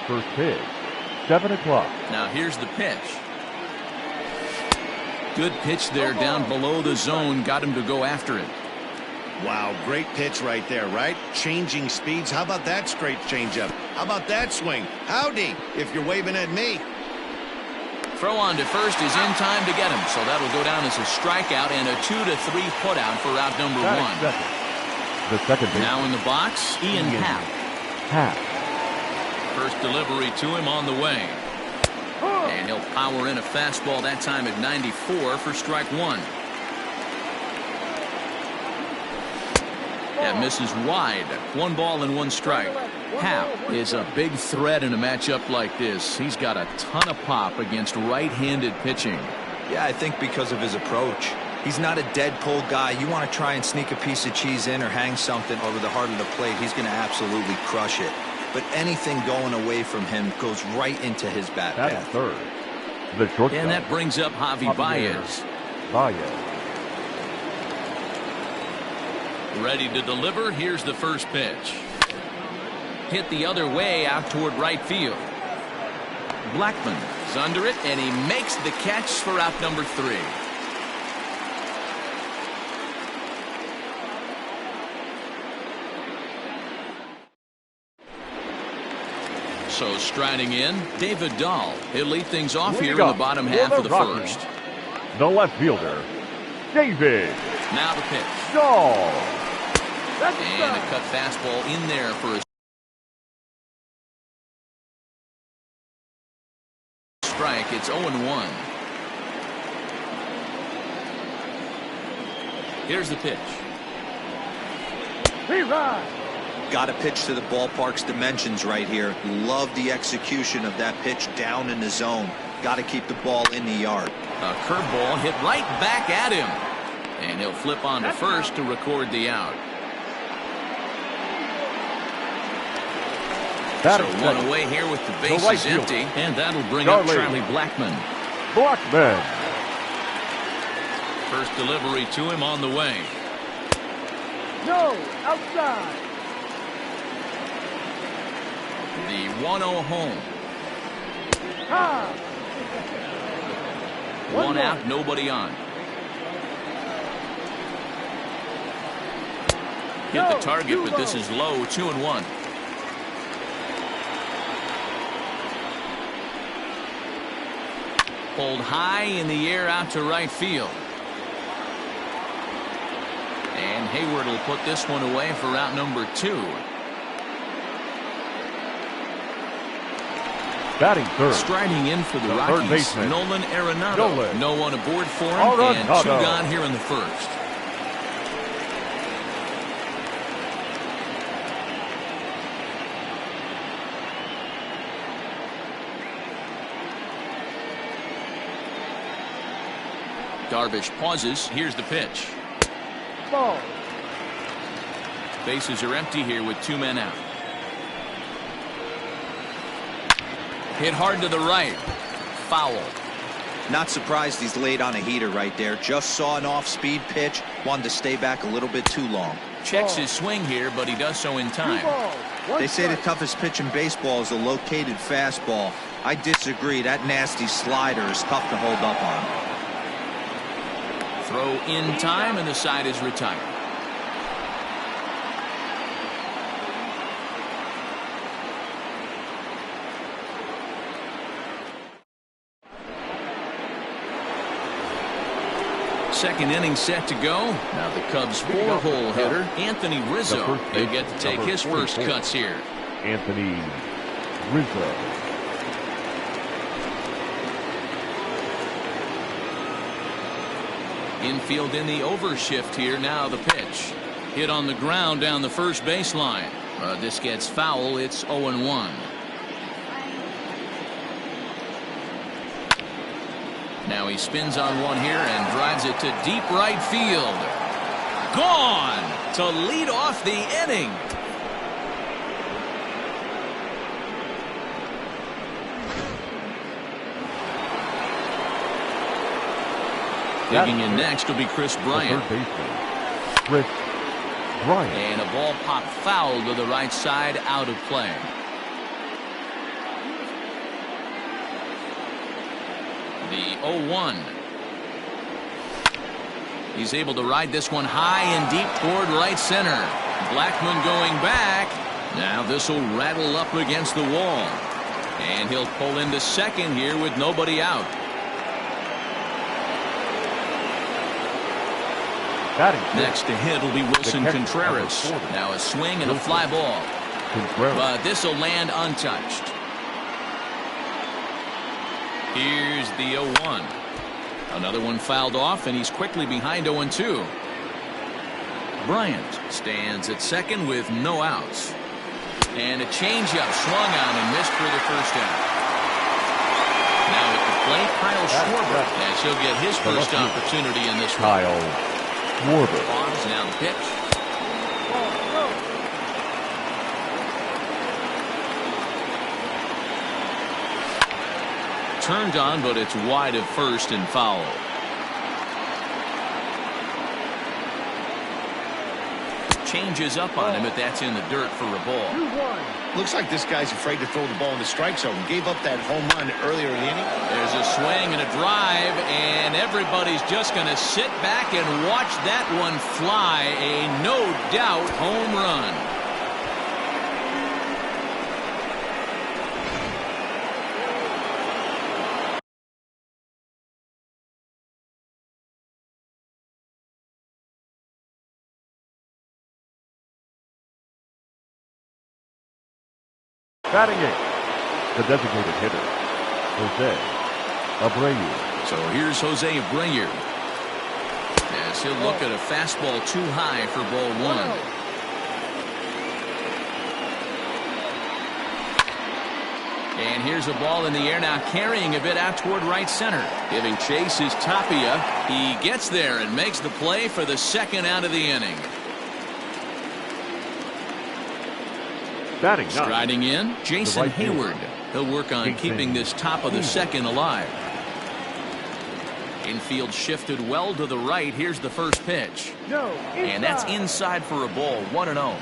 first pitch. 7 o'clock. Now here's the pitch. Good pitch there down below the zone. Got him to go after it. Wow, great pitch right there, right? Changing speeds. How about that straight changeup? How about that swing? Howdy, if you're waving at me. Throw on to first is in time to get him, so that'll go down as a strikeout and a 2-3 putout for out number 1. The second baseman. Now in the box, Ian Happ. First delivery to him on the way. And he'll power in a fastball that time at 94 for strike 1. That misses wide. 1 ball and 1 strike. Happ is a big threat in a matchup like this. He's got a ton of pop against right-handed pitching. Yeah, I think because of his approach. He's not a dead pull guy. You want to try and sneak a piece of cheese in or hang something over the heart of the plate, he's going to absolutely crush it. But anything going away from him goes right into his bat path. At third. The shortstop. And that brings up Javi Baez. Ready to deliver. Here's the first pitch. Hit the other way out toward right field. Blackman is under it, and he makes the catch for out number 3. So striding in, David Dahl. He'll lead things off here in the bottom half of the first. The left fielder, David. Now the pitch. Dahl. And a cut fastball in there for a strike. It's 0-1. Here's the pitch. Got to pitch to the ballpark's dimensions right here. Love the execution of that pitch down in the zone. Got to keep the ball in the yard. A curveball hit right back at him. And he'll flip on to first to record the out. So 1 away here with the bases empty. And that'll bring up Charlie Blackman. First delivery to him on the way. No, outside. The 1-0 home. 1 out, nobody on. Hit the target, but this is low. 2-1. Pulled high in the air out to right field. And Hayward will put this one away for out number 2. Batting third. Striding in for the Rockies, Nolan Arenado. No one aboard for him, and 2 gone here in the first. Darvish pauses. Here's the pitch. Ball. Bases are empty here with 2 men out. Hit hard to the right. Foul. Not surprised he's laid on a heater right there. Just saw an off-speed pitch. Wanted to stay back a little bit too long. Checks his swing here, but he does so in time. They say the toughest pitch in baseball is a located fastball. I disagree. That nasty slider is tough to hold up on. Throw in time, and the side is retired. Second inning set to go. Now the Cubs' 4-hole hitter, Anthony Rizzo. He'll get to take his first cuts here. Anthony Rizzo. Infield in the overshift here. Now the pitch. Hit on the ground down the first baseline. This gets foul. It's 0-1. Now he spins on one here and drives it to deep right field. Gone to lead off the inning. Digging in next will be Chris Bryant. Chris Bryant. And a ball popped foul to the right side, out of play. The 0-1. He's able to ride this one high and deep toward right center. Blackmon going back. Now this will rattle up against the wall. And he'll pull into second here with nobody out. Next to hit will be Wilson Contreras. Now a swing and a fly ball. But this will land untouched. Here's the 0-1. Another one fouled off, and he's quickly behind 0-2. Bryant stands at second with no outs. And a changeup swung on and missed for the first out. Now at the plate, Kyle Schwarber, as he'll get his first opportunity in this one. Kyle Schwarber. Now the pitch. Turned on, but it's wide of first and foul. Changes up on him, but that's in the dirt for a ball. Looks like this guy's afraid to throw the ball in the strike zone. Gave up that home run earlier in the inning. There's a swing and a drive, and everybody's just going to sit back and watch that one fly. A no doubt home run. Batting eighth, the designated hitter, Jose Abreu. So here's Jose Abreu. As he'll look at a fastball too high for ball one. And here's a ball in the air now, carrying a bit out toward right center. Giving chase is Tapia. He gets there and makes the play for the second out of the inning. Striding in, Jason Hayward. He'll work on keeping this top of the second alive. Infield shifted well to the right. Here's the first pitch. And that's inside for a ball. 1-0.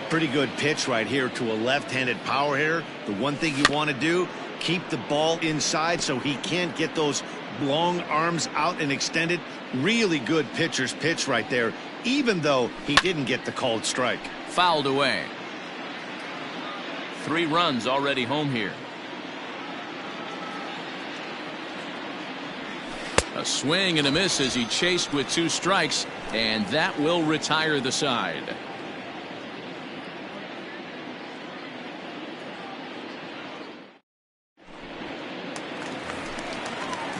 Pretty good pitch right here to a left-handed power hitter. The one thing you want to do, keep the ball inside so he can't get those long arms out and extended. Really good pitcher's pitch right there, even though he didn't get the called strike. Fouled away. 3 runs already home here. A swing and a miss as he chased with 2 strikes, and that will retire the side.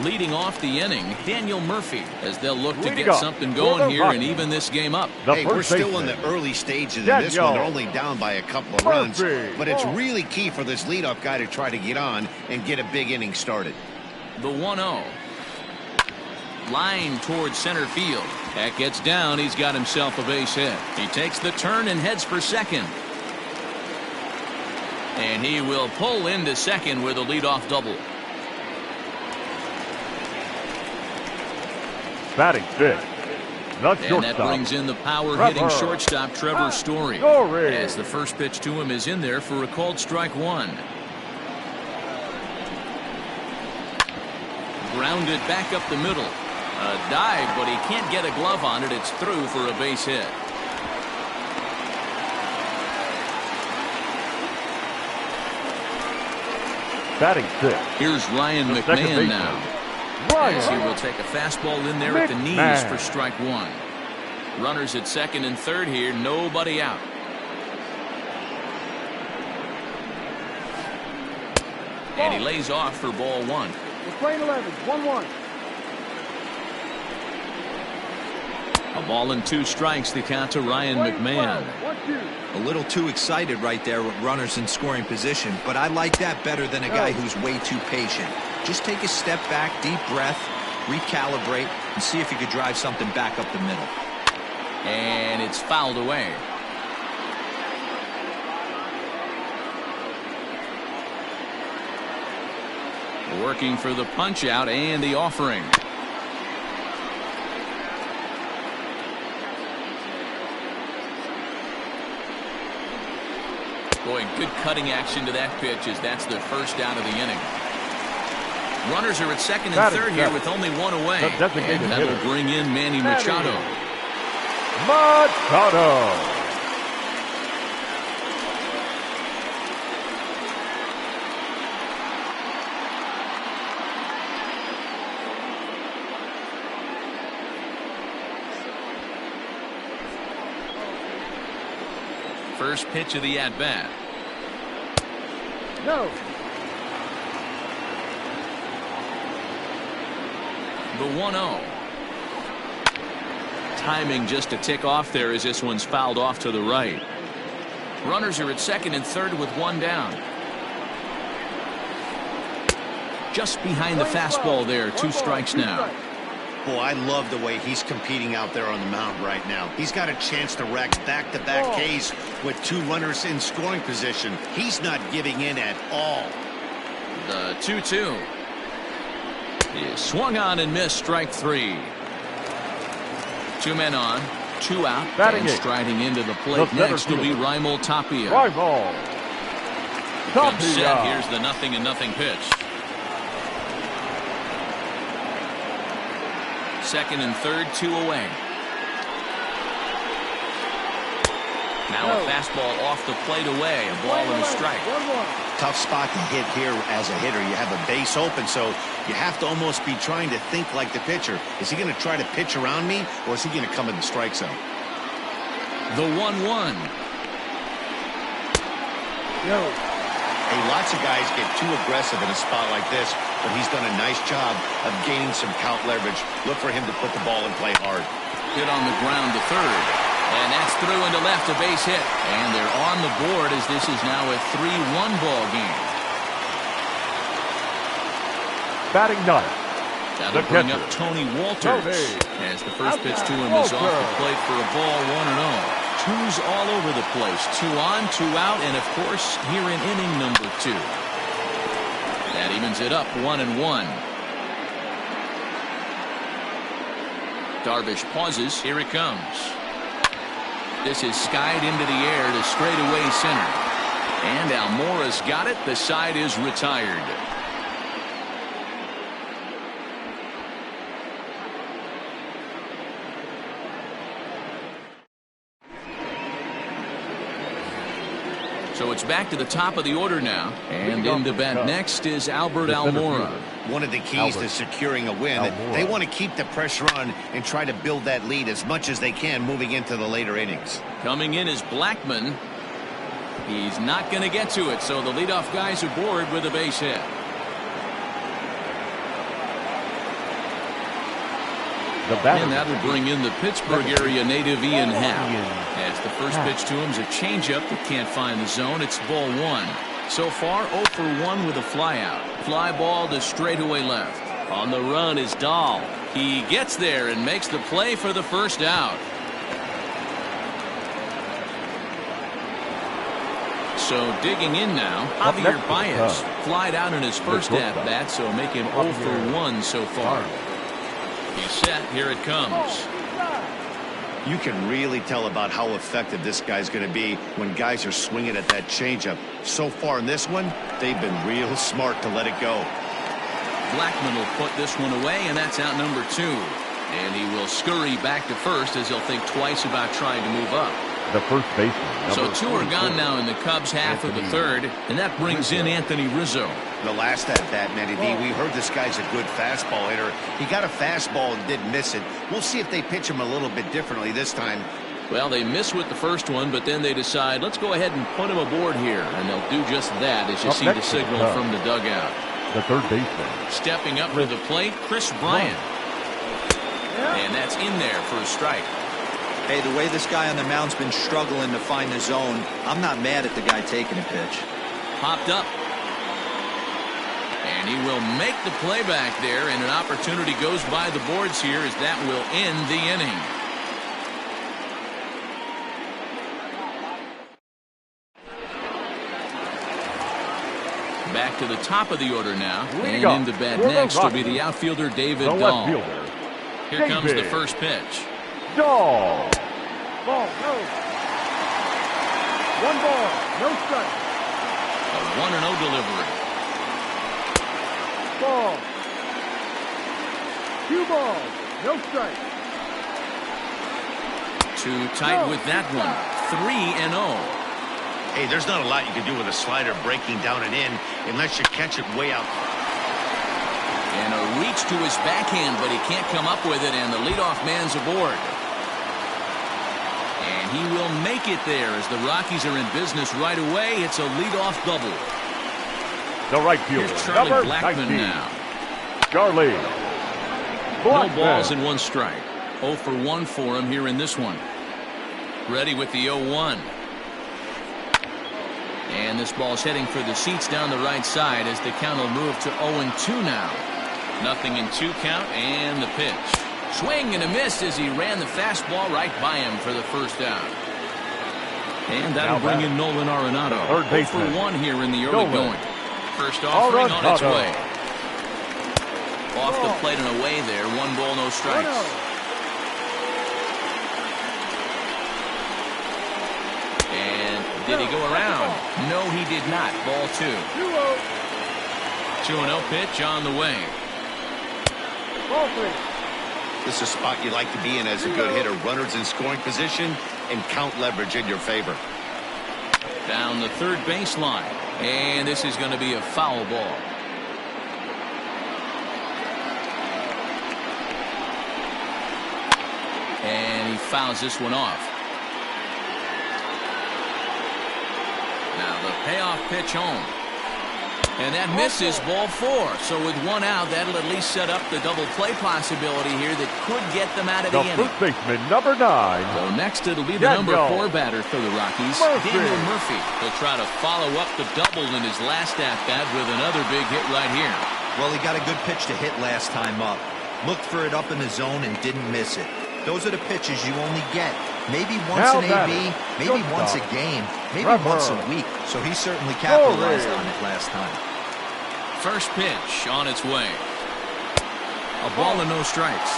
Leading off the inning, Daniel Murphy, as they'll look to get something going here and even this game up. Hey, we're still in the early stages of this one. They're only down by a couple of runs, but it's really key for this leadoff guy to try to get on and get a big inning started. The 1-0. Line towards center field. That gets down. He's got himself a base hit. He takes the turn and heads for second. And he will pull into second with a leadoff double. Batting fifth, the shortstop. And that brings in the power-hitting shortstop Trevor Story. As the first pitch to him is in there for a called strike 1. Grounded back up the middle. A dive, but he can't get a glove on it. It's through for a base hit. Batting sixth. Here's Ryan McMahon now. As he will take a fastball in there at the knees for strike 1. Runners at second and third here. Nobody out. And he lays off for ball 1. We're playing 11. 1-1. A ball and 2 strikes to count to Ryan McMahon. A little too excited right there with runners in scoring position, but I like that better than a guy who's way too patient. Just take a step back, deep breath, recalibrate, and see if you could drive something back up the middle. And it's fouled away. Working for the punch out and the offering. Boy, good cutting action to that pitch as that's the first out of the inning. Runners are at second and Batting third here seven. with only one away. The designated And that will hitter. bring in Manny Machado. Machado. First pitch of the at-bat. No. The 1-0. Timing just a tick off there as this one's fouled off to the right. Runners are at second and third with one down. Just behind the fastball there. Two strikes now. Boy, I love the way he's competing out there on the mound right now. He's got a chance to rack back-to-back Ks with two runners in scoring position. He's not giving in at all. The 2-2. He swung on and missed, strike three. Two men on, two out, Batting and eight. striding into the plate The center next will be fielder. Raimel Tapia. Rival. Comes set. Tapia. Here's the 0-0 pitch. Second and third, two away. Now a fastball off the plate away. A ball and a strike. 1-1. Tough spot to hit here as a hitter. You have a base open, so you have to almost be trying to think like the pitcher. Is he going to try to pitch around me, or is he going to come in the strike zone? The 1-1. No. Hey, lots of guys get too aggressive in a spot like this, but he's done a nice job of gaining some count leverage. Look for him to put the ball and play hard. Hit on the ground to third. And that's through into left, a base hit. And they're on the board as this is now a 3-1 ball game. Batting ninth. That'll The bring catcher. up Tony Walters. Tony. As the first pitch to him is off the plate for a ball, 1-0. Twos all over the place. Two on, two out, and of course, here in inning number two. That evens it up, 1-1. Darvish pauses. Here it comes. This is skied into the air to straightaway center. And Almora's got it. The side is retired. So it's back to the top of the order now. And in to bat next is Albert Almora. One of the keys to Albert. securing a win, Almora. they want to keep the pressure on and try to build that lead as much as they can moving into the later innings. Coming in is Blackman. He's not going to get to it, so the leadoff guys are aboard with a base hit. The batter. And that'll bring in the Pittsburgh area native Ian Happ. As the first pitch to him is a changeup that can't find the zone. It's ball one. So far 0 for 1 with a flyout. Fly ball to straightaway left. On the run is Dahl. He gets there and makes the play for the first out. So digging in now, Up Javier next for the Baez Cubs. flied out in his first shortstop. at-bat, so make him 0 for 1 so far. He's set. Here it comes. You can really tell about how effective this guy's going to be when guys are swinging at that changeup. So far in this one, they've been real smart to let it go. Blackman will put this one away, and that's out number 2. And he will scurry back to first as he'll think twice about trying to move up. The first baseman. So number 2 are 44. gone now in the Cubs half of the third, and that brings in Anthony Rizzo. The last at bat, Manny V, we heard this guy's a good fastball hitter. He got a fastball and didn't miss it. We'll see if they pitch him a little bit differently this time. Well, they miss with the first one, but then they decide, let's go ahead and put him aboard here. And they'll do just that as you Up see the next to the signal Cubs. from the dugout. The third baseman. Stepping up to the plate, Chris Bryant. And that's in there for a strike. Hey, the way this guy on the mound's been struggling to find the zone, I'm not mad at the guy taking a pitch. Popped up. And he will make the play back there, and an opportunity goes by the boards here as that will end the inning. Back to the top of the order now, and Leadoff into bat for the next will be Rockies. the outfielder David The left Dahl. fielder. Here comes the David first pitch. Dahl. Ball. No. 1 ball. No strike. A 1-0 delivery. Ball. 2 balls, no strikes. Too tight with that one. 3-0. Hey, there's not a lot you can do with a slider breaking down and in unless you catch it way out. And a reach to his backhand, but he can't come up with it, and the leadoff man's aboard. And he will make it there as the Rockies are in business right away. It's a leadoff double. The right fielder, Here's Charlie number Blackmon 19. now. Charlie No Blackmon. balls and 1 strike. 0 for 1 for him here in this one. Ready with the 0-1. And this ball's heading for the seats down the right side as the count will move to 0-2 now. 0-2 count, and the pitch. Swing and a miss as he ran the fastball right by him for the first out. And that'll bring in Nolan Arenado. Third 0 for baseman. 1 here in the early Nolan going. First offering on its Arenado. way. Off the plate and away there. 1 ball, no strikes. 1-0. And did he go around? No, he did not. Ball 2. 2-0. 2-0 pitch on the way. Ball 3. This is a spot you like to be in as a good hitter. Runners in scoring position and count leverage in your favor. Down the third baseline. And this is going to be a foul ball. And he fouls this one off. Now the payoff pitch home. And that misses, ball 4. So with 1 out, that'll at least set up the double play possibility here that could get them out of the The inning. first baseman, number 9. So next it'll be the number 4 batter for the Rockies, Murphy. Daniel Murphy. He'll try to follow up the double in his last at-bat with another big hit right here. Well, he got a good pitch to hit last time up. Looked for it up in the zone and didn't miss it. Those are the pitches you only get. Maybe once Now an batter, AB, maybe once a shortstop. game, maybe Trevor. once a week. So he certainly capitalized Glory. on it last time. First pitch on its way. A ball and no strikes.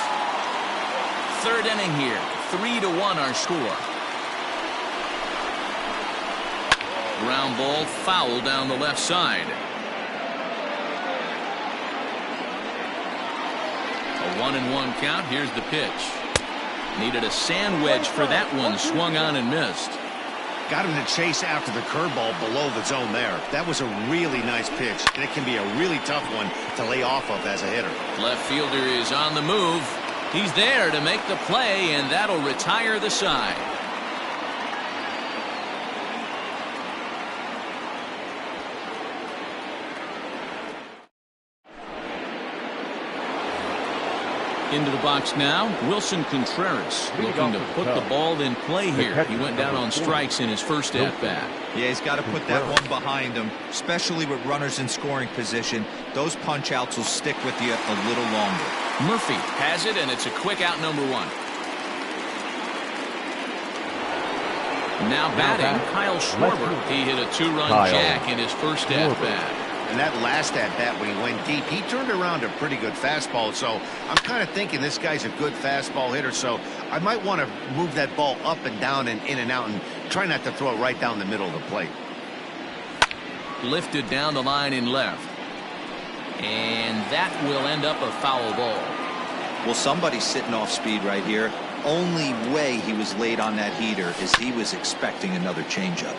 Third inning here. 3-1 our score. Ground ball foul down the left side. A 1-1 count. Here's the pitch. Needed a sand wedge for that one. Swung on and missed. Got him to chase after the curveball below the zone there. That was a really nice pitch, and it can be a really tough one to lay off of as a hitter. Left fielder is on the move. He's there to make the play, and that'll retire the side. Into the box now, Wilson Contreras looking to put the ball in play here. He went down on strikes in his first at-bat. Yeah, he's got to put that one behind him, especially with runners in scoring position. Those punch-outs will stick with you a little longer. Murphy has it, and it's a quick out, number 1. Now batting, Kyle Schwarber. He hit a 2-run jack in his first at-bat. And that last at-bat when he went deep, he turned around a pretty good fastball. So I'm kind of thinking this guy's a good fastball hitter. So I might want to move that ball up and down and in and out and try not to throw it right down the middle of the plate. Lifted down the line in left. And that will end up a foul ball. Well, somebody's sitting off speed right here. Only way he was late on that heater is he was expecting another changeup.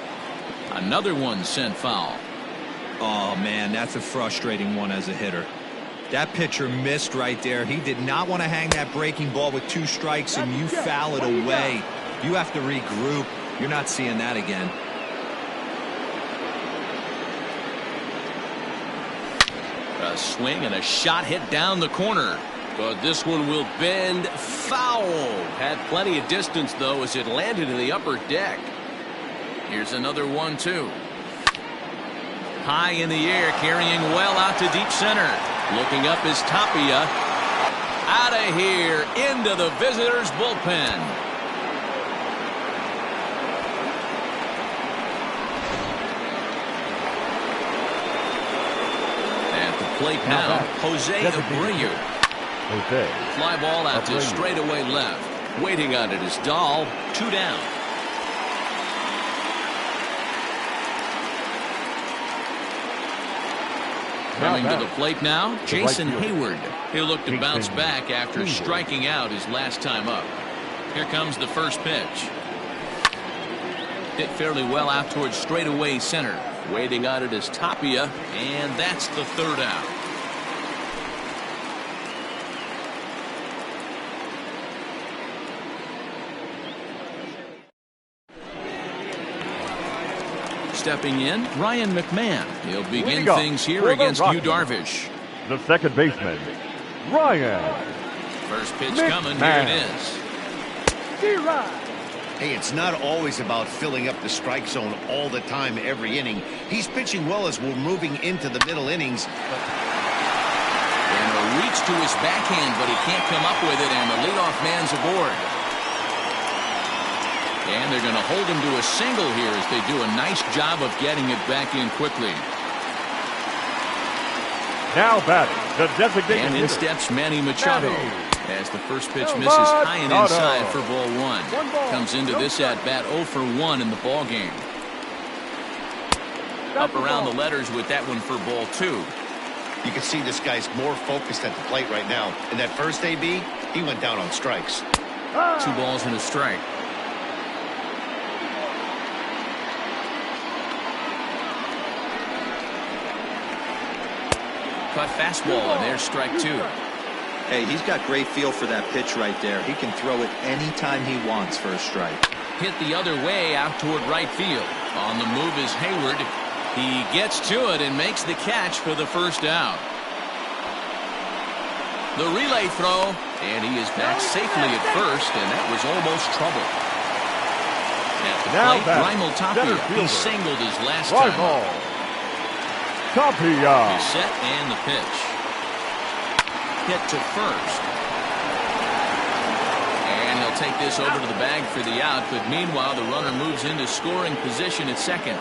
Another one sent foul. Oh, man, that's a frustrating one as a hitter. That pitcher missed right there. He did not want to hang that breaking ball with 2 strikes, and you foul it away. You have to regroup. You're not seeing that again. A swing and a shot hit down the corner. But this one will bend foul. Had plenty of distance, though, as it landed in the upper deck. Here's another 1-2. High in the air, carrying well out to deep center. Looking up is Tapia. Out of here, into the visitors' bullpen. At the plate now, Jose Abreu. Fly ball out to straightaway left. Waiting on it is Dahl. 2 down. Coming to the plate now, Jason fielder. Hayward. He'll look to bounce Jason back after Hayward. striking out his last time up. Here comes the first pitch. Hit fairly well out towards straightaway center. Waiting on it is Tapia, and that's the third out. Stepping in, Ryan McMahon. He'll begin Leadoff things here for the against Yu Rockies. Darvish. The second baseman, Ryan. First pitch McMahon. coming. Here it is. D-Rod. Hey, it's not always about filling up the strike zone all the time every inning. He's pitching well as we're moving into the middle innings. And a reach to his backhand, but he can't come up with it, and the leadoff man's aboard. And they're going to hold him to a single here as they do a nice job of getting it back in quickly. Now batting, the designated And in hitter, steps Manny Machado. Manny. As the first pitch Oh, misses high and Machado. inside for ball one. One ball, Comes into no this strike. at bat 0 for 1 in the ball game. Up around the letters with that one for ball two. You can see this guy's more focused at the plate right now. In that first AB, he went down on strikes. 2 balls and a strike. Cut fastball, and there's strike 2. Hey, he's got great feel for that pitch right there. He can throw it anytime he wants for a strike. Hit the other way out toward right field. On the move is Hayward. He gets to it and makes the catch for the first out. The relay throw, and he is back safely at first, and that was almost trouble. At the Now plate, batting, Raimel center Tapia. He fielder. singled his last time Raimel up. Tapia. He's set and the pitch. Hit to first. And he'll take this over to the bag for the out, but meanwhile the runner moves into scoring position at second.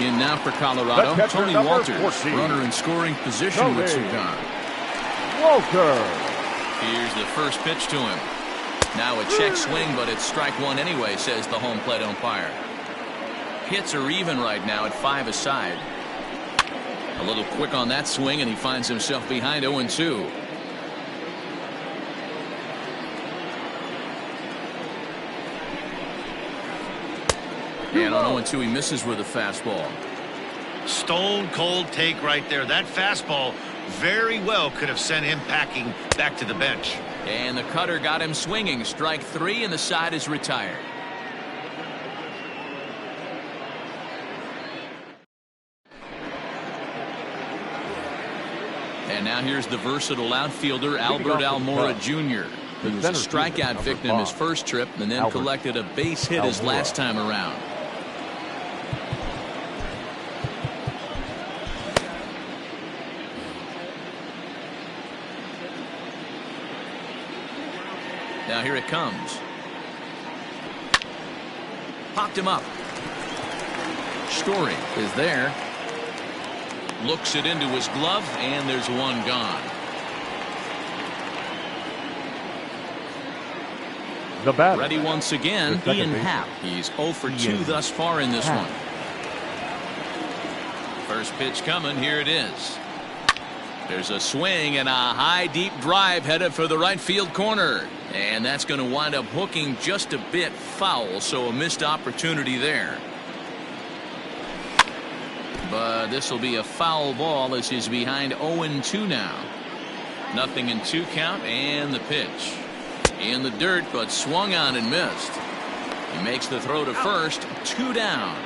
In now for Colorado, The catcher, Tony number Walters, 14. runner in scoring position with 2 gone. Walter. Here's the first pitch to him. Now a check swing, but it's strike 1 anyway, says the home plate umpire. Hits are even right now at 5 aside. A little quick on that swing, and he finds himself behind 0-2. And on 0-2, he misses with a fastball. Stone cold take right there. That fastball very well could have sent him packing back to the bench. And the cutter got him swinging. Strike 3, and the side is retired. And now here's the versatile outfielder, Albert Almora Jr., who was a strikeout victim his first trip and then collected a base hit his last time around. Now here it comes. Popped him up. Story is there. Looks it into his glove, and there's one gone. The batter. Ready once again, The second Ian baseman. Happ. He's 0 for 2 Ian thus far in this Happ. one. First pitch coming. Here it is. There's a swing and a high deep drive headed for the right field corner, and that's going to wind up hooking just a bit foul, so a missed opportunity there. But this will be a foul ball as he's behind 0-2 now. Nothing in 2 count, and the pitch in the dirt, but swung on and missed. He makes the throw to first. 2 down.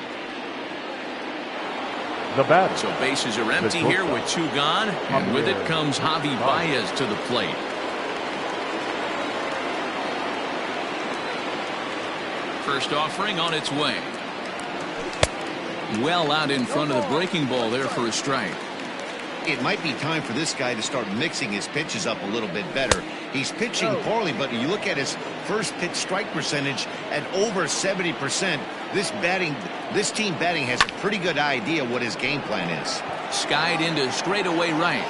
The batter. So bases are empty here with 2 gone, and with it comes Javi Baez to the plate. First offering on its way. Well out in front of the breaking ball there for a strike. It might be time for this guy to start mixing his pitches up a little bit better. He's pitching poorly, but you look at his first pitch strike percentage at over 70%. This team batting has a pretty good idea what his game plan is. Skied into straightaway right.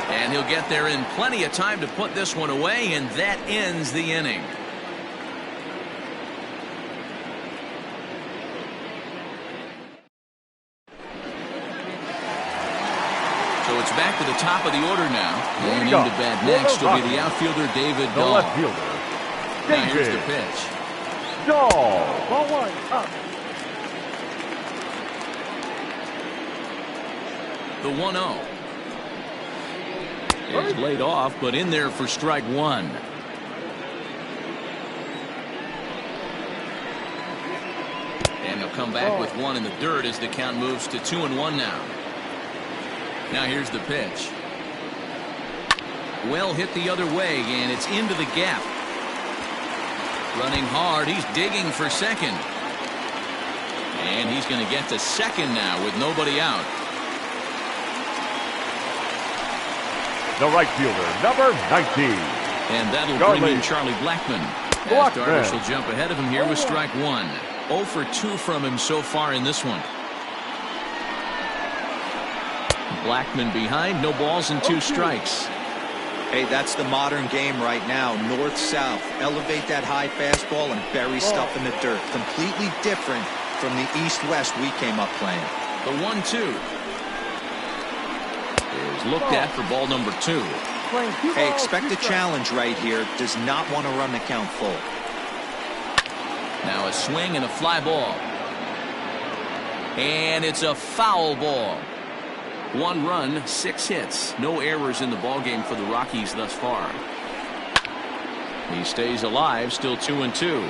And he'll get there in plenty of time to put this one away, and that ends the inning. it's back to the top of the order now. And go. into bat next will be the outfielder David The Dahl. left fielder, Now here's the David pitch. Dahl. Ball 1, up. The 1-0. It's laid off, but in there for strike one. And he'll come back with one in the dirt as the count moves to 2-1 now. Now here's the pitch. Well hit the other way, and it's into the gap. Running hard, he's digging for second. And he's going to get to second now with nobody out. The right fielder, number 19. And that'll Charlie. bring in Charlie Blackmon. As Blackmon. Darvish will jump ahead of him here with strike one. 0 for 2 from him so far in this one. Blackmon behind, no balls and 2 strikes. Hey, that's the modern game right now. North-south. Elevate that high fastball and bury stuff in the dirt. Completely different from the east-west we came up playing. The 1-2 is looked at for ball number 2. Playing 2 Hey, balls, expect 2 a strikes. challenge right here. Does not want to run the count full. Now a swing and a fly ball. And it's a foul ball. 1 run, 6 hits. No errors in the ballgame for the Rockies thus far. He stays alive, still 2-2.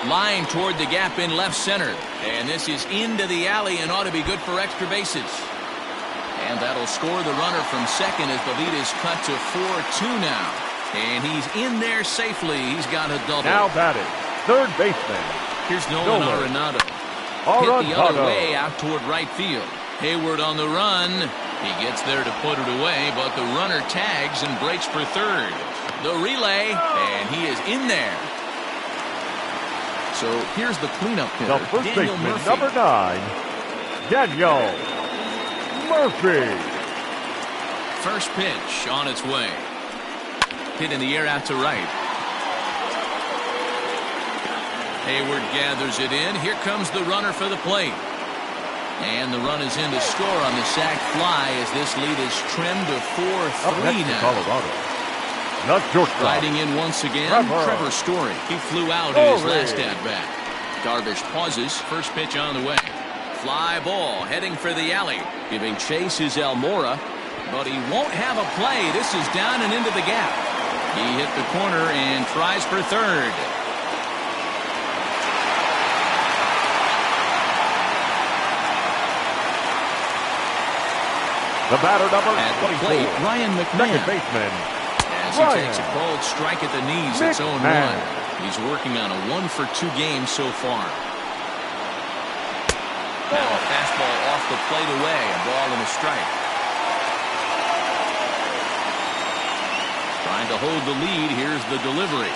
Line toward the gap in left center. And this is into the alley and ought to be good for extra bases. And that'll score the runner from second as the lead is cut to 4-2 now. And he's in there safely. He's got a double. Now batting, third baseman. Here's Nolan Nolan. Arenado. Hit the other way out toward right field. Hayward on the run. He gets there to put it away, but the runner tags and breaks for third. The relay, and he is in there. So here's the cleanup hitter, The first Daniel baseman, Murphy. number 9, Daniel Murphy. First pitch on its way. Hit in the air out to right. Hayward gathers it in. Here comes the runner for the plate. And the run is in to score on the sac fly as this lead is trimmed to 4-3 Up next to now. Colorado. Not shortstop. Riding in once again, Trevor Story. He flew out in his last at-bat. Darvish pauses. First pitch on the way. Fly ball heading for the alley. Giving chase is Almora, but he won't have a play. This is down and into the gap. He hit the corner and tries for third. The batter, number At the 24. plate, Ryan McMahon. Second baseman, As he Ryan takes a cold strike at the knees, it's 0-1. McMahon. He's working on a 1-for-2 game so far. Now a fastball off the plate away, a ball and a strike. Trying to hold the lead, here's the delivery.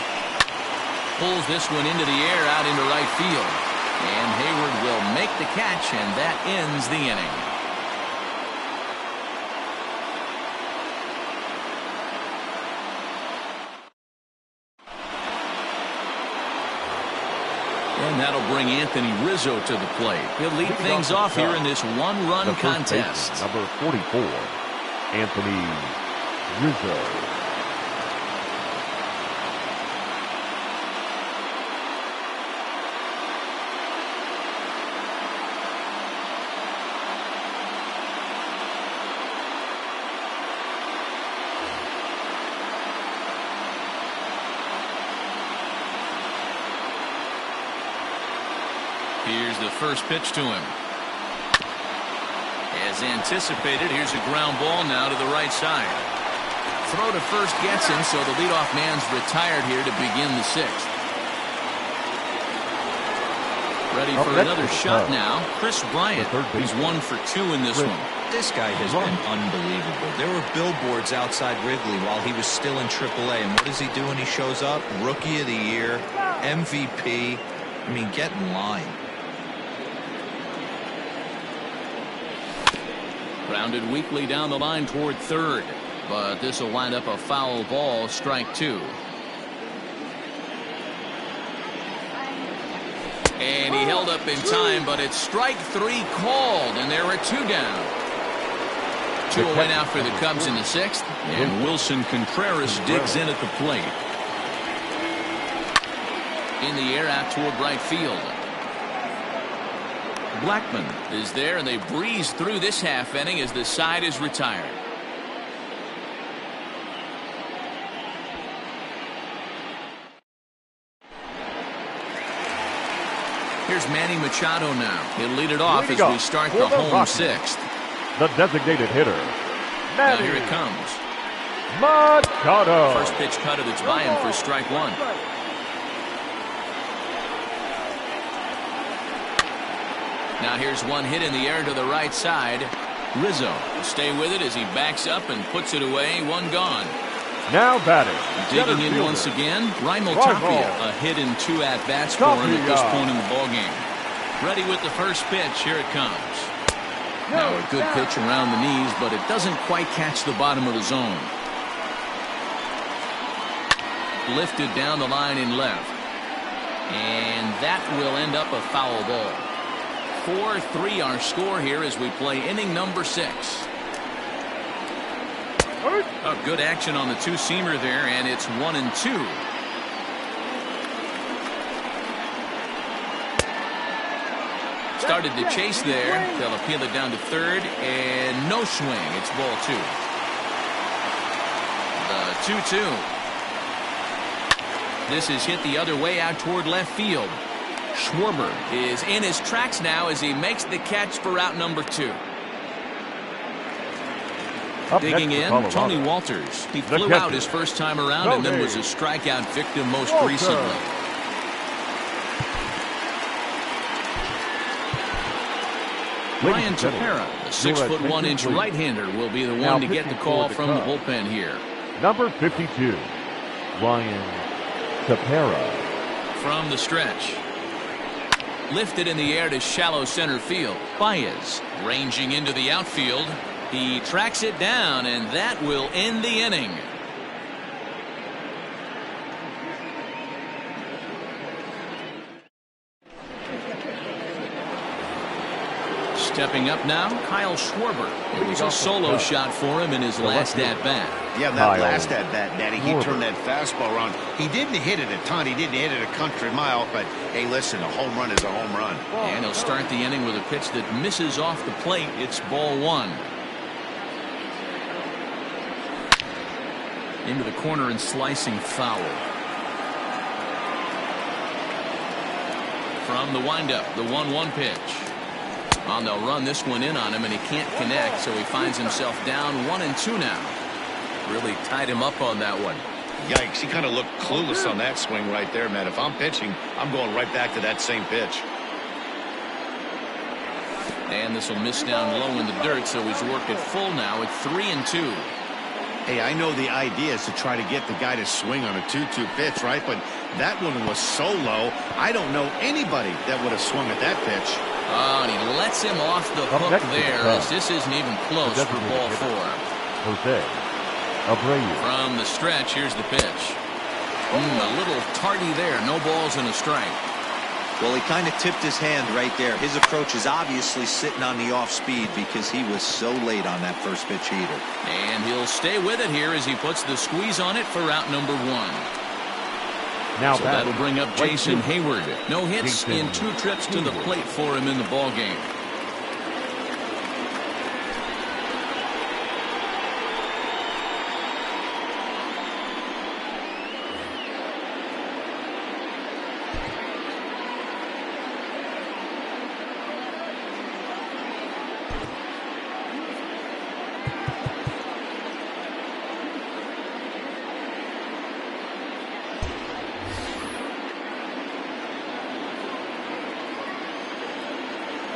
Pulls this one into the air out into right field. And Hayward will make the catch, and that ends the inning. And that'll bring Anthony Rizzo to the plate. He'll lead things off here in this one-run the first contest. baseman, number 44, Anthony Rizzo. Here's the first pitch to him. As anticipated, here's a ground ball now to the right side. Throw to first gets him, so the leadoff man's retired here to begin the 6th. Ready for another shot now. Chris Bryant. He's 1 for 2 in this one. This guy has been unbelievable. There were billboards outside Wrigley while he was still in AAA, and what does he do when he shows up? Rookie of the Year, MVP. I mean, get in line. Grounded weakly down the line toward third, but this will wind up a foul ball, strike 2. And he held held up in time, but it's strike 3 called, and there are 2 down. 2 away now for the Cubs in the 6th, and Wilson Contreras digs in at the plate. In the air out toward right field. Blackman is there, and they breeze through this half inning as the side is retired. Here's Manny Machado now. He'll lead it off as we start the home 6th. The designated hitter, Now here it comes. Machado. First pitch cutter that's by him for strike 1. Now here's one hit in the air to the right side. Rizzo will stay with it as he backs up and puts it away. 1 gone. Now batting. Digging in once again, Raimel Tapia. A hit in 2 at-bats for him at this point in the ballgame. Ready with the first pitch. Here it comes. Now a good pitch around the knees, but it doesn't quite catch the bottom of the zone. Lifted down the line in left. And that will end up a foul ball. 4-3 our score here as we play inning number 6. A good action on the 2-seamer there, and it's 1-2. Started to chase there. They'll appeal it down to third, and no swing. It's ball 2. The 2-2. This is hit the other way out toward left field. Schwarber is in his tracks now as he makes the catch for out number 2. Digging in, Tony Walters. He flew out his first time around and then was a strikeout victim most recently. Ryan Tepera, a 6'1" right-hander, will be the one to get the call from the bullpen here. Number 52, Ryan Tepera. From the stretch. Lifted in the air to shallow center field. Baez ranging into the outfield. He tracks it down, and that will end the inning. Stepping up now, Kyle Schwarber. It was a solo shot for him in his last at-bat. Yeah, that last at-bat, Daddy, he turned that fastball around. He didn't hit it a ton. He didn't hit it a country mile, but, hey, listen, a home run is a home run. And he'll start the inning with a pitch that misses off the plate. It's ball 1. Into the corner and slicing foul. From the windup, the 1-1 pitch. Well, they'll run this one in on him, and he can't connect, so he finds himself down 1-2 now. Really tied him up on that one. Yikes, he kind of looked clueless on that swing right there, man. If I'm pitching, I'm going right back to that same pitch. And this will miss down low in the dirt, so he's worked it full now at 3-2. Hey, I know the idea is to try to get the guy to swing on a 2-2 pitch, right? But that one was so low, I don't know anybody that would have swung at that pitch. Oh, and he lets him off the hook there as this isn't even close for ball 4. Jose Abreu. From the stretch, here's the pitch. A little tardy there. No balls and a strike. Well, he kind of tipped his hand right there. His approach is obviously sitting on the off speed because he was so late on that first pitch heater. And he'll stay with it here as he puts the squeeze on it for out number 1. Now so that'll bring up Jason Hayward. No hits in 2 trips to the plate for him in the ball game.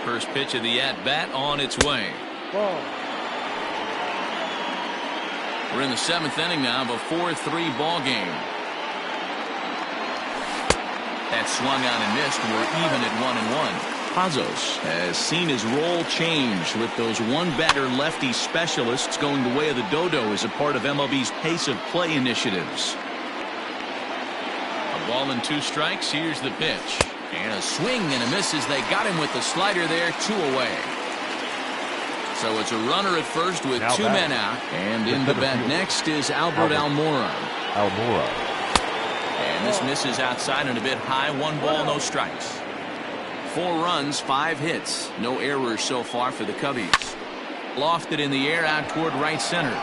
First pitch of the at-bat on its way. We're in the 7th inning now of a 4-3 ball game. That swung on and missed. We're even at 1-1. Pazos has seen his role change with those one-batter lefty specialists going the way of the dodo as a part of MLB's pace of play initiatives. A ball and 2 strikes. Here's the pitch. And a swing and a miss as they got him with the slider there, 2 away. So it's a runner at first with Now 2 men out. And in the bat next is Albert Almora. And this misses outside and a bit high. 1 ball, no strikes. 4 runs, 5 hits. No errors so far for the Cubbies. Lofted in the air out toward right center.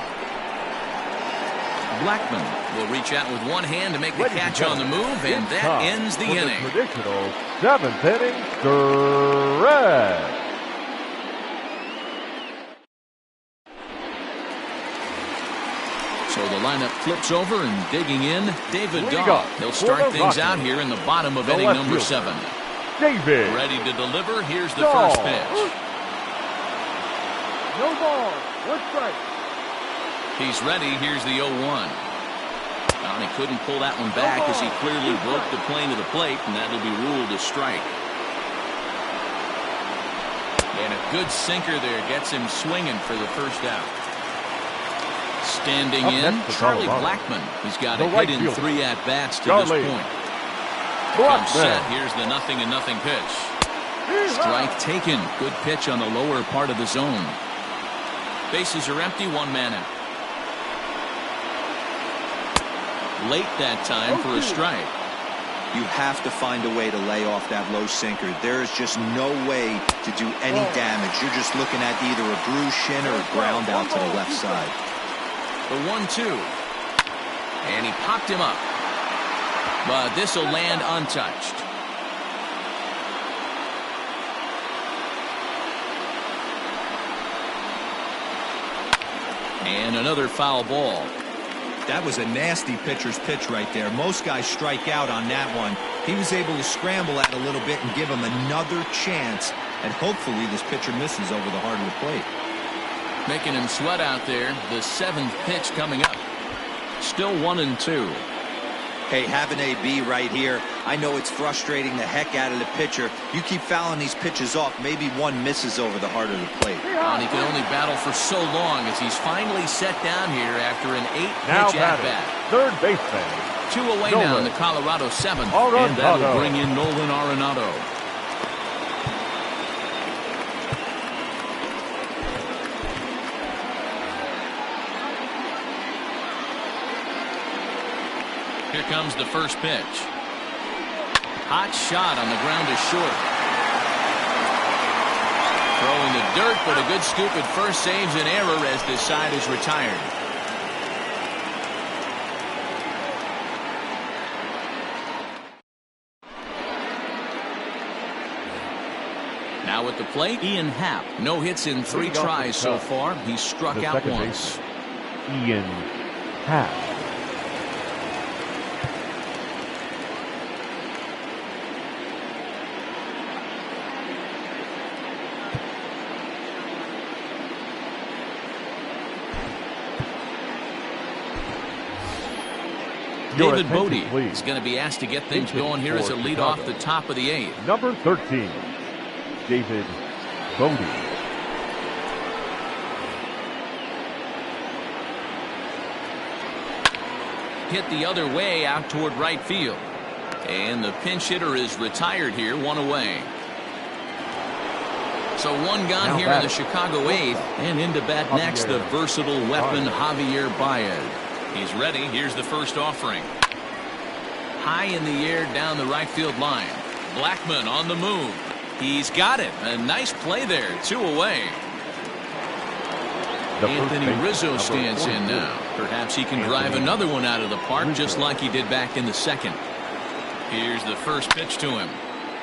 Blackman will reach out with one hand to make the catch on the move, and that ends the inning. Traditional 7th inning stretch. So the lineup flips over and digging in, David Dahl. He'll start things out here in the bottom of inning number 7. David. Ready to deliver. Here's the first pitch. No ball. 1 strike. He's ready. Here's the 0-1. And he couldn't pull that one back as he clearly broke the plane to the plate, and that'll be ruled a strike. And a good sinker there gets him swinging for the first out. Standing in, Charlie Blackman. He's got a hit in 3 at-bats to this point. Comes set. Here's the 0-0 pitch. Strike taken. Good pitch on the lower part of the zone. Bases are empty. 1 man out. Late that time for a strike. You have to find a way to lay off that low sinker. There is just no way to do any damage. You're just looking at either a bruised shin or a ground out to the left side. The 1-2. And he popped him up. But this will land untouched. And another foul ball. That was a nasty pitcher's pitch right there. Most guys strike out on that one. He was able to scramble that a little bit and give him another chance. And hopefully this pitcher misses over the heart of the plate. Making him sweat out there. The 7th pitch coming up. Still 1-2. Hey, have an AB right here. I know it's frustrating the heck out of the pitcher. You keep fouling these pitches off, maybe one misses over the heart of the plate. And he can only battle for so long as he's finally set down here after an 8-pitch at-bat. Third baseman. 2 away now in the Colorado 7th. Arenado. And that'll bring in Nolan Arenado. Here comes the first pitch. Hot shot on the ground is short. Throwing the dirt, but a good scoop at first saves an error as this side is retired. Now at the plate, Ian Happ. No hits in 3 tries so far. He's struck out once. Ian Happ. David Bodie is going to be asked to get things going here as a lead off the top of the 8th. Number 13, David Bodie. Hit the other way out toward right field. And the pinch hitter is retired here, 1 away. So 1 gone here in the Chicago 8th. And into bat next, the versatile weapon Javier Baez. He's ready. Here's the first offering. High in the air down the right field line. Blackman on the move. He's got it. A nice play there. 2 away. Anthony Rizzo stands in now. Perhaps he can drive another one out of the park just like he did back in the 2nd. Here's the first pitch to him.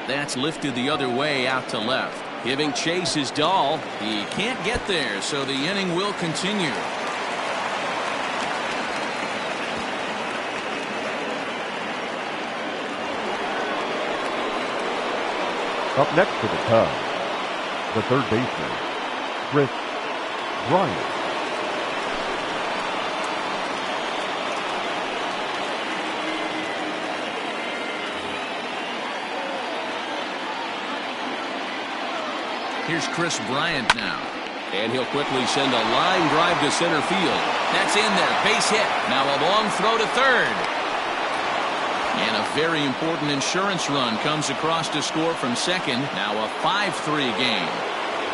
That's lifted the other way out to left. Giving chase is Dahl. He can't get there, so the inning will continue. Up next for the Cubs, the third baseman, Kris Bryant. Here's Kris Bryant now. And he'll quickly send a line drive to center field. That's in there. Base hit. Now a long throw to third. And a very important insurance run comes across to score from second. Now a 5-3 game.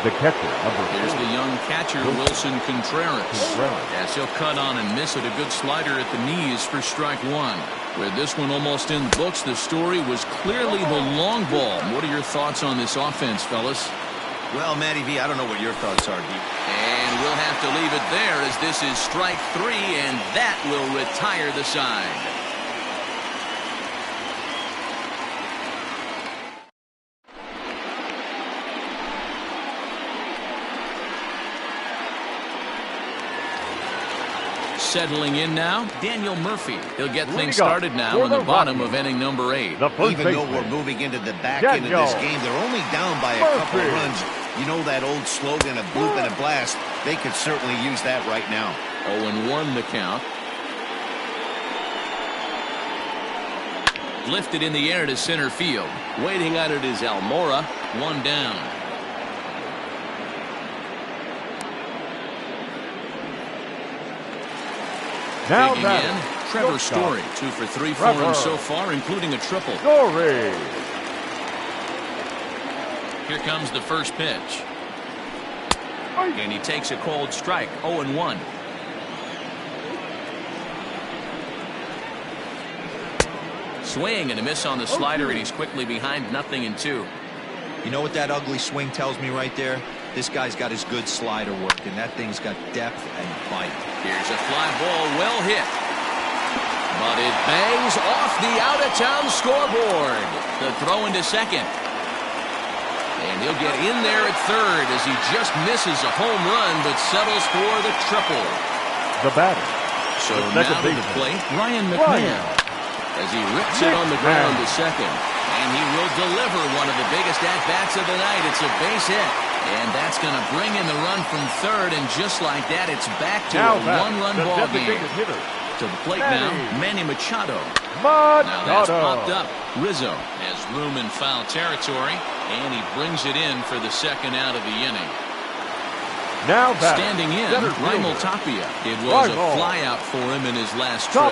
The catcher, number 4. Here's the young catcher, Wilson Contreras. As he'll cut on and miss it. A good slider at the knees for strike one. With this one almost in the books, the story was clearly the long ball. What are your thoughts on this offense, fellas? Well, Matty V, I don't know what your thoughts are, D. And we'll have to leave it there as this is strike three, and that will retire the side. Settling in now, Daniel Murphy. He'll get things started now in the bottom of inning number 8. Even though we're moving into the back end of this game, they're only down by a couple of runs. You know that old slogan, a bloop and a blast? They could certainly use that right now. 0-1 the count. Lifted in the air to center field. Waiting on it is Almora. One down. Now Digging in, Trevor Story. 2 for 3 for him so far, including a triple. Story. Here comes the first pitch. And he takes a cold strike. 0-1. Swing and a miss on the slider, and he's quickly behind 0-2. You know what that ugly swing tells me right there? This guy's got his good slider working. That thing's got depth and bite. Here's a fly ball, well hit. But it bangs off the out-of-town scoreboard. The throw into second. And he'll get in there at third as he just misses a home run, but settles for the triple. The batter. So now to the plate, Ryan McMahon. As he rips it on the ground to second. And he will deliver one of the biggest at-bats of the night. It's a base hit. And that's going to bring in the run from third. And just like that, it's back to a one-run ball game. To the plate now, Manny Machado. Now that's popped up. Rizzo has room in foul territory. And he brings it in for the second out of the inning. Now standing in, Raimel Tapia. It was a flyout for him in his last trip.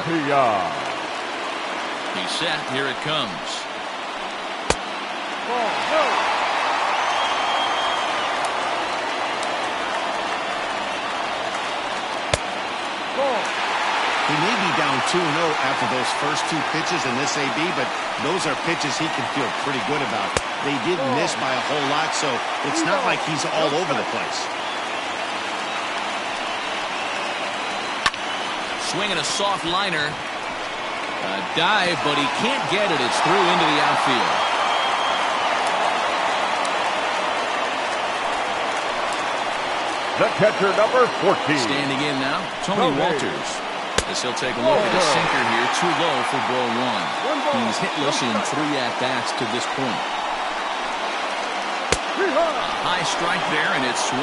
He's set. Here it comes. He may be down 2-0 after those first 2 pitches in this AB, but those are pitches he can feel pretty good about. They didn't miss by a whole lot, so it's not like he's all over the place. Swinging a soft liner. A dive, but he can't get it. It's through into the outfield. The catcher, number 14. Standing in now, Tony Walters. As he'll take a look at the sinker here, too low for ball one. He's hitless in 3 at-bats to this point. A high strike there, and it's 1-1.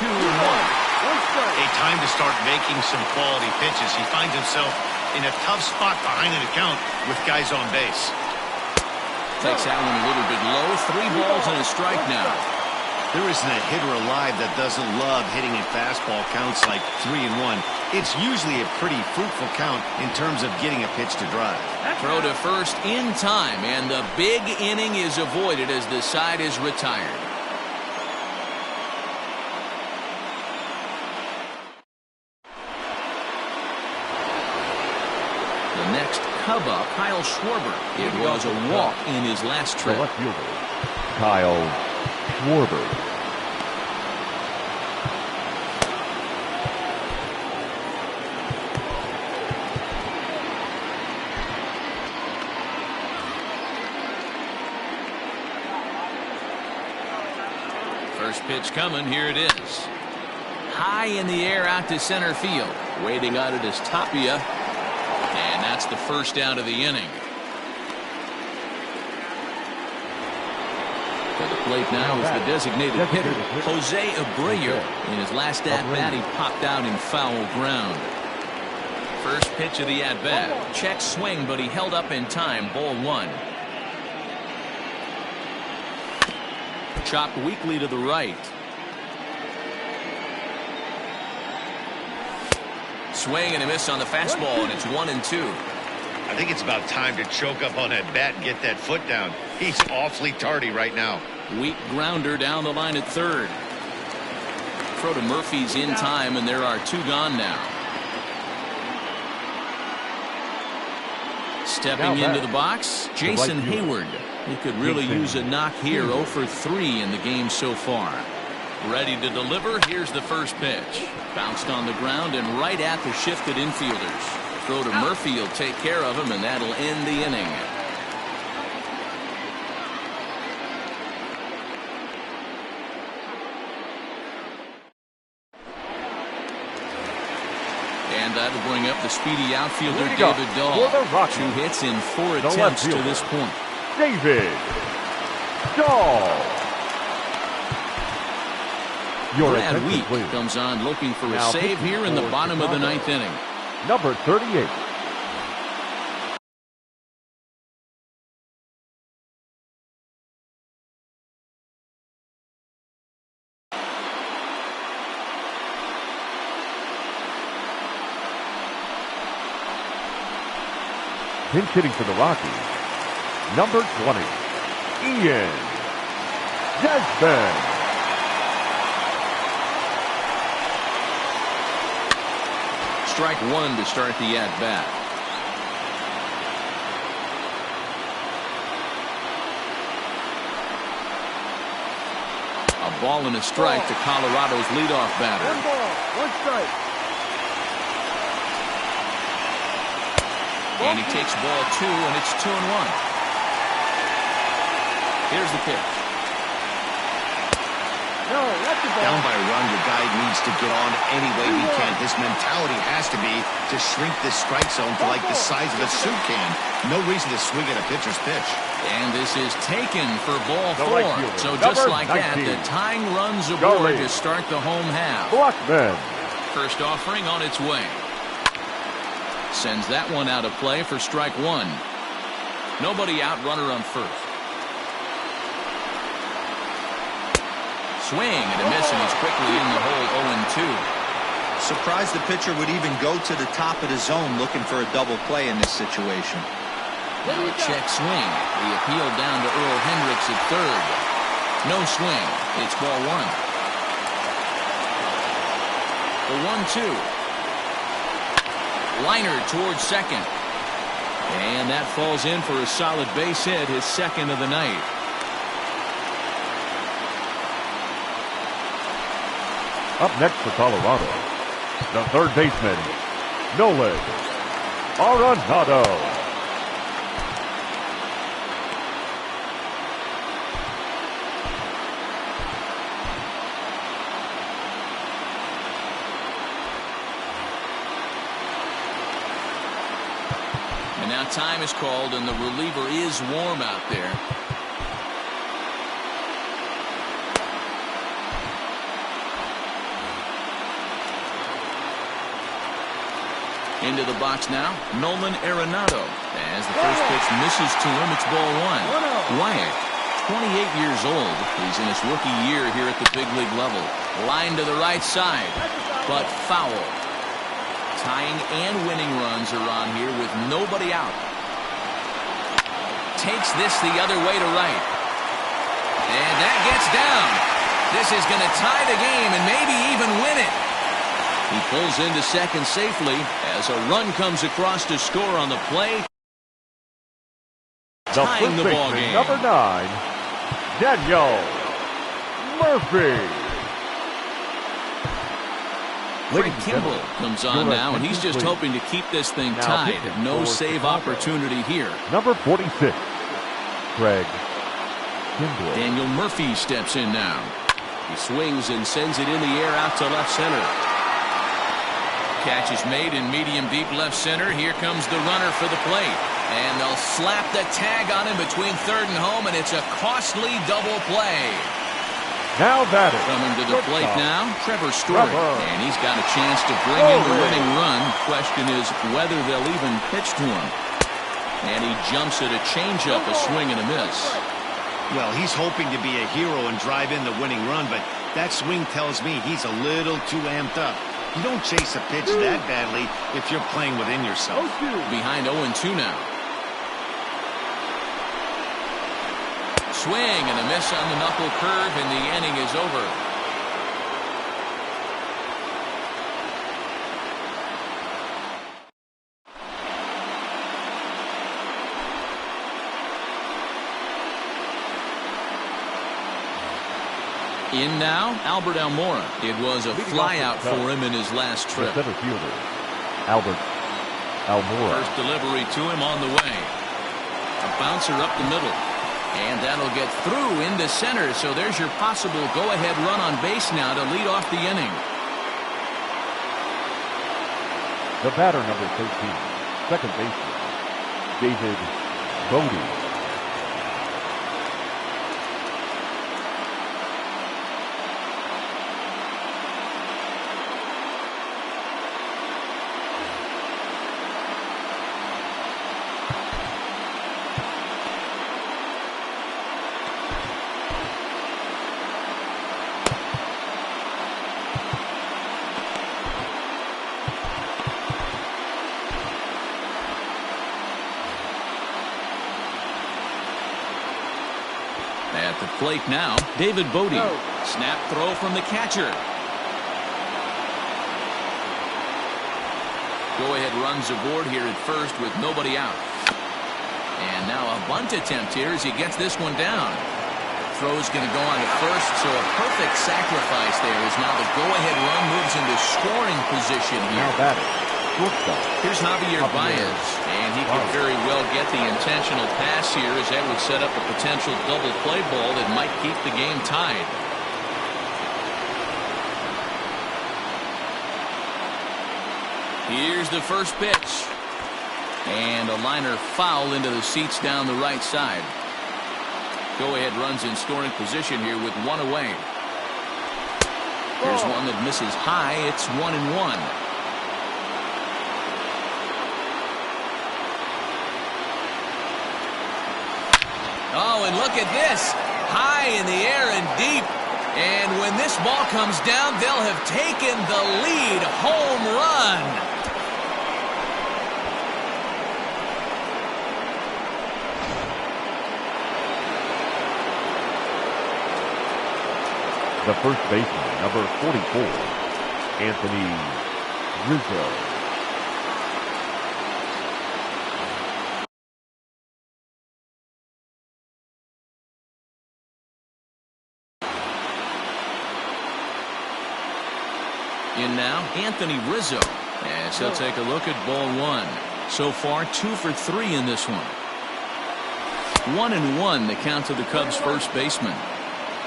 A time to start making some quality pitches. He finds himself in a tough spot behind an account with guys on base. Takes that one a little bit low. 3 balls and a strike now. There isn't a hitter alive that doesn't love hitting at fastball counts like 3-1. It's usually a pretty fruitful count in terms of getting a pitch to drive. Throw to first in time, and the big inning is avoided as the side is retired. The next Cub up, Kyle Schwarber. It was a walk in his last trip. Left fielder, Kyle Schwarber. First pitch coming. Here it is. High in the air out to center field. Waiting on it is Tapia. And that's the first out of the inning. To the plate now is the designated hitter, Jose Abreu. In his last at-bat, he popped out in foul ground. First pitch of the at-bat. Check swing, but he held up in time. Ball one. Chopped weakly to the right. swing and a miss on the fastball, and it's 1-2. I think it's about time to choke up on that bat and get that foot down. He's awfully tardy right now. Weak grounder down the line at third. Throw to Murphy's in time, and there are 2 gone now. Stepping into the box, Jason Hayward. He could really use a knock here. 0 for 3 in the game so far. Ready to deliver. Here's the first pitch. Bounced on the ground and right at the shifted infielders. Throw to Murphy will take care of him, and that'll end the inning. And that'll bring up the speedy outfielder David Dahl. 2 hits in 4 attempts to this point. David Dahl. Brad Week comes on looking for a save here in the bottom of the 9th inning. Number 38. Pinch hitting for the Rockies. Number 20. Ian Desmond. Strike 1 to start the at-bat. A ball and a strike to Colorado's leadoff batter. 1 ball, 1 strike. And he takes ball 2, and it's 2-1. Here's the pitch. No, that's the ball. Down by a run, your guy needs to get on any way he can. His mentality has to be to shrink this strike zone to like the size of a soup can. No reason to swing at a pitcher's pitch. And this is taken for ball 4. So just like that, the tying runs aboard to start the home half. Blackman. First offering on its way. Sends that one out of play for strike 1. Nobody out, runner on first. Swing and a miss, and he's quickly in the hole. 0-2. Surprised the pitcher would even go to the top of the zone looking for a double play in this situation. Now a check swing. The appeal down to Earl Hendricks at third. No swing. It's ball 1. The 1-2. Liner towards second. And that falls in for a solid base hit, his second of the night. Up next for Colorado, the third baseman, Nolan Arenado. And now time is called, and the reliever is warm out there. Into the box now, Nolan Arenado. As the first pitch misses to him, it's ball 1. Wyatt, 28 years old. He's in his rookie year here at the big league level. Line to the right side, but foul. Tying and winning runs are on here with nobody out. Takes this the other way to right. And that gets down. This is going to tie the game and maybe even win it. He pulls into second safely as a run comes across to score on the play. Tying the ball game. Number 9, Daniel Murphy. Craig Kimbrell comes on now, and he's just hoping to keep this thing tied. No save opportunity here. Number 46, Craig Kimbrell. Daniel Murphy steps in now. He swings and sends it in the air out to left center. Catch is made in medium deep left center. Here comes the runner for the plate. And they'll slap the tag on him between third and home, and it's a costly double play. Now that is coming to the plate now, Trevor Story. And he's got a chance to bring in the winning run. Question is whether they'll even pitch to him. And he jumps at a changeup, a swing and a miss. Well, he's hoping to be a hero and drive in the winning run, but that swing tells me he's a little too amped up. You don't chase a pitch that badly if you're playing within yourself. Behind 0-2 now. Swing and a miss on the knuckle curve, and the inning is over. In now, Albert Almora. It was a flyout for him in his last trip. The center fielder, Albert Almora. First delivery to him on the way. A bouncer up the middle. And that'll get through into center. So there's your possible go-ahead run on base now to lead off the inning. The batter, number 13, second baseman, David Bodie. At the plate now, David Bodie. Snap throw from the catcher. Go-ahead runs aboard here at first with nobody out. And now a bunt attempt here as he gets this one down. Throw's going to go on to first, so a perfect sacrifice there as now the go-ahead run moves into scoring position here. Now batting, shortstop. Here's Javier Baez, and he could very well get the intentional pass here as that would set up a potential double play ball that might keep the game tied. Here's the first pitch. And a liner foul into the seats down the right side. Go-ahead runs in scoring position here with one away. Here's one that misses high. It's 1-1. Oh, and look at this. High in the air and deep. And when this ball comes down, they'll have taken the lead. Home run. The first baseman, number 44, Anthony Rizzo. In now, Anthony Rizzo. As he'll take a look at ball one. So far, 2 for 3 in this one. 1-1 the count to the Cubs' first baseman.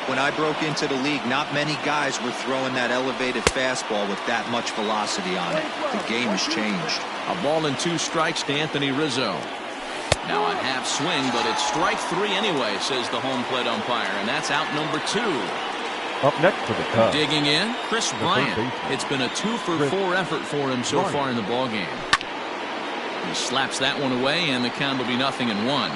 When I broke into the league, not many guys were throwing that elevated fastball with that much velocity on it. The game has changed. A ball and 2 strikes to Anthony Rizzo. Now a half swing, but it's strike 3 anyway, says the home plate umpire, and that's out number 2. Up next for the Cubs. Digging in, Chris Bryant. It's been a 2 for 4 effort for him so far in the ballgame. He slaps that one away, and the count will be 0-1.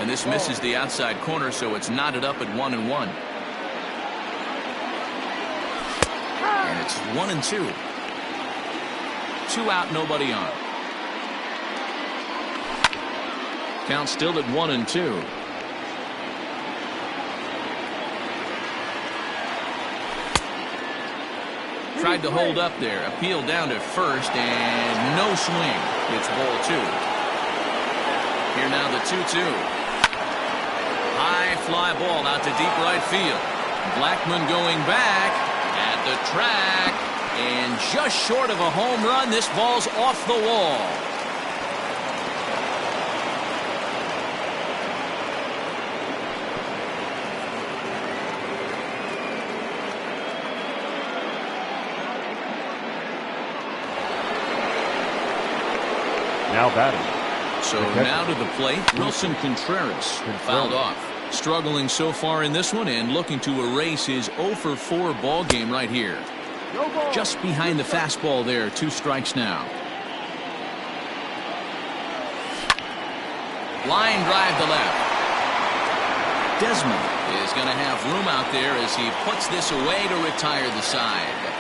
And this misses the outside corner, so it's knotted up at 1-1. And it's 1-2. 2 out, nobody on. Count still at 1-2. Tried to hold up there, appealed down to first, and no swing. It's ball 2. Here now the 2-2. High fly ball out to deep right field. Blackmon going back at the track, and just short of a home run. This ball's off the wall. Now batting. So now to the plate, Wilson Contreras fouled off. Struggling so far in this one and looking to erase his 0 for 4 ball game right here. Just behind the fastball there, 2 strikes now. Line drive to left. Desmond is going to have room out there as he puts this away to retire the side.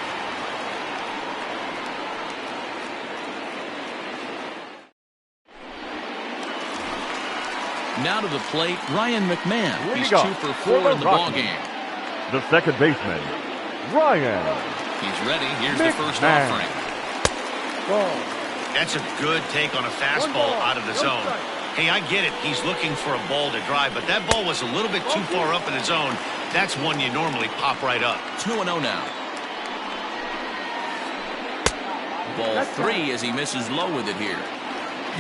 Now to the plate, Ryan McMahon. He's 2 for 4 in the ballgame. The second baseman, Ryan. He's ready. Here's the first offering. Ball. That's a good take on a fastball out of the zone. Hey, I get it. He's looking for a ball to drive, but that ball was a little bit too far up in the zone. That's one you normally pop right up. 2-0 now. Ball 3 as he misses low with it here.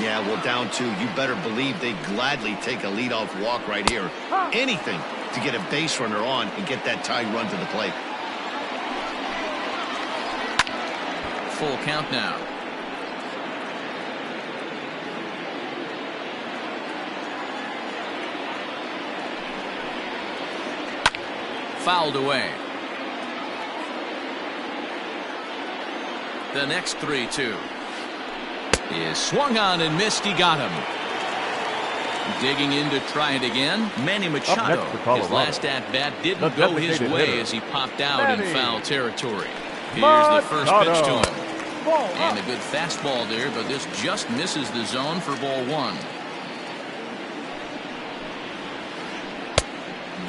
Yeah, well, down 2. You better believe they gladly take a leadoff walk right here. Anything to get a base runner on and get that tie run to the plate. Full count now. Fouled away. The next 3-2 is swung on and missed. He got him. Digging in to try it again. Manny Machado. His last at bat didn't go his way as he popped out in foul territory. Here's the first pitch to him. And a good fastball there, but this just misses the zone for ball 1.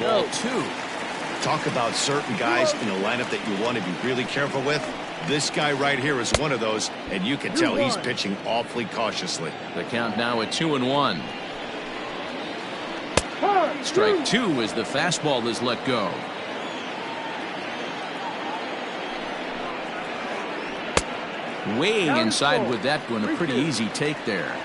Ball 2. Talk about certain guys in a lineup that you want to be really careful with. This guy right here is one of those, and you can tell he's pitching awfully cautiously. The count now at 2-1. Strike 2 as the fastball is let go. Weighing inside with that one, a pretty easy take there.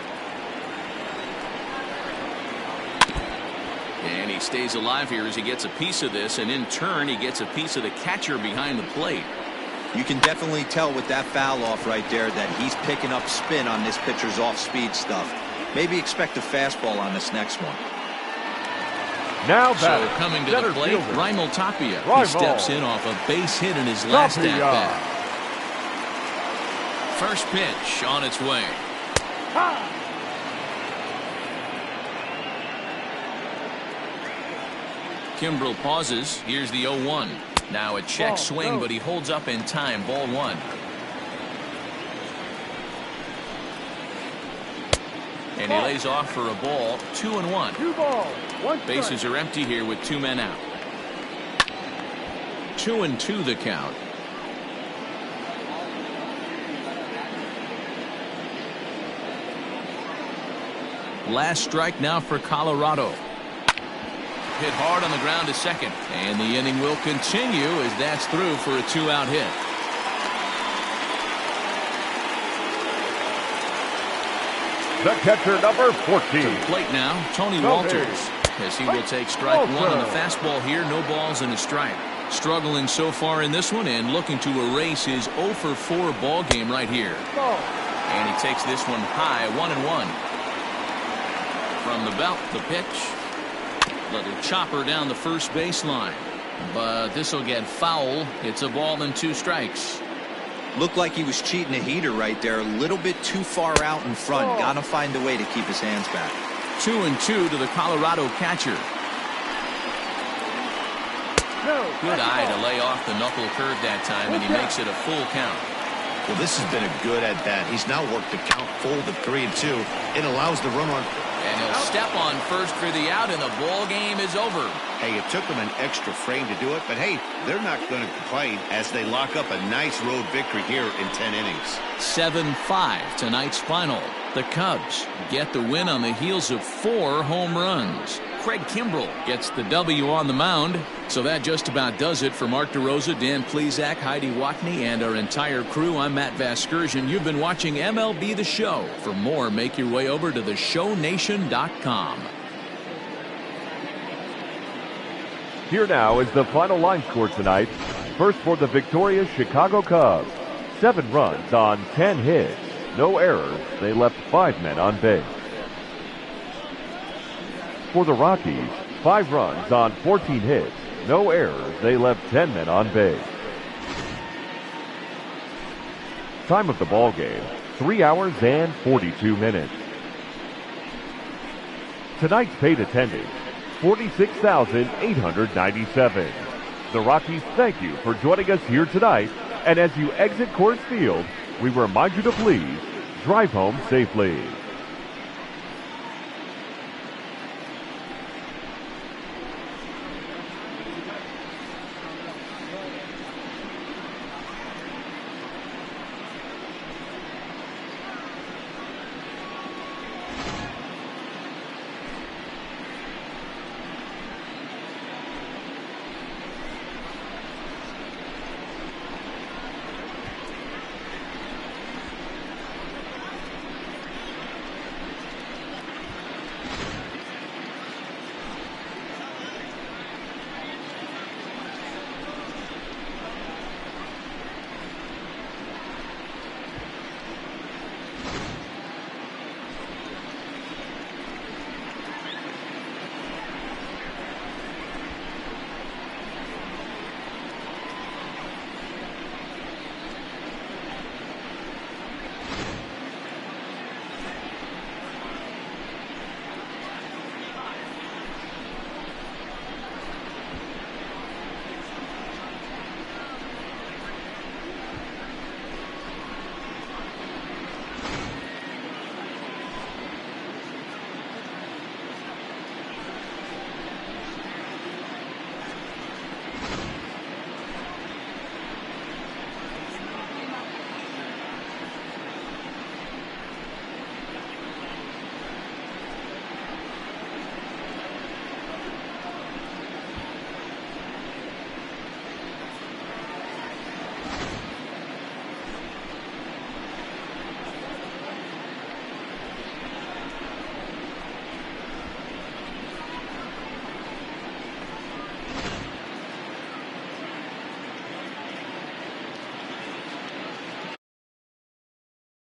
And he stays alive here as he gets a piece of this, and in turn he gets a piece of the catcher behind the plate. You can definitely tell with that foul off right there that he's picking up spin on this pitcher's off-speed stuff. Maybe expect a fastball on this next one. Now so coming to the plate, Raimel Tapia. He steps in off a base hit in his last at-bat. First pitch on its way. Kimbrel pauses. Here's the 0-1. Now a check swing, but he holds up in time. Ball 1. And he lays off for a ball. 2-1. 2 balls, 1 strike. Bases are empty here with 2 men out. 2-2 the count. Last strike now for Colorado. Hit hard on the ground to second, and the inning will continue as that's through for a 2-out hit. The catcher, number 14. To the plate now, Tony Walters, as he will take strike 1 on the fastball here. No balls and a strike. Struggling so far in this one and looking to erase his 0 for 4 ball game right here. And he takes this one high, 1-1. From the belt, the pitch. Little chopper down the first baseline, but this will get foul. It's a ball and 2 strikes. Looked like he was cheating a heater right there, a little bit too far out in front. Gotta find a way to keep his hands back. 2-2 to the Colorado catcher. Good eye to lay off the knuckle curve that time, and he makes it a full count. Well, this has been a good at bat. He's now worked the count full to 3-2. It allows the run on. And he'll step on first for the out, and the ball game is over. Hey, it took them an extra frame to do it, but hey, they're not going to complain as they lock up a nice road victory here in 10 innings. 7-5 tonight's final. The Cubs get the win on the heels of 4 home runs. Craig Kimbrel gets the W on the mound. So that just about does it for Mark DeRosa, Dan Plesac, Heidi Watney, and our entire crew. I'm Matt Vasgersian. You've been watching MLB The Show. For more, make your way over to theshownation.com. Here now is the final line score tonight. First for the victorious Chicago Cubs. 7 runs on 10 hits. No errors. They left 5 men on base. For the Rockies, 5 runs on 14 hits. No errors. They left 10 men on base. Time of the ball game, 3 hours and 42 minutes. Tonight's paid attendance, 46,897. The Rockies thank you for joining us here tonight, and as you exit Coors Field, we remind you to please drive home safely.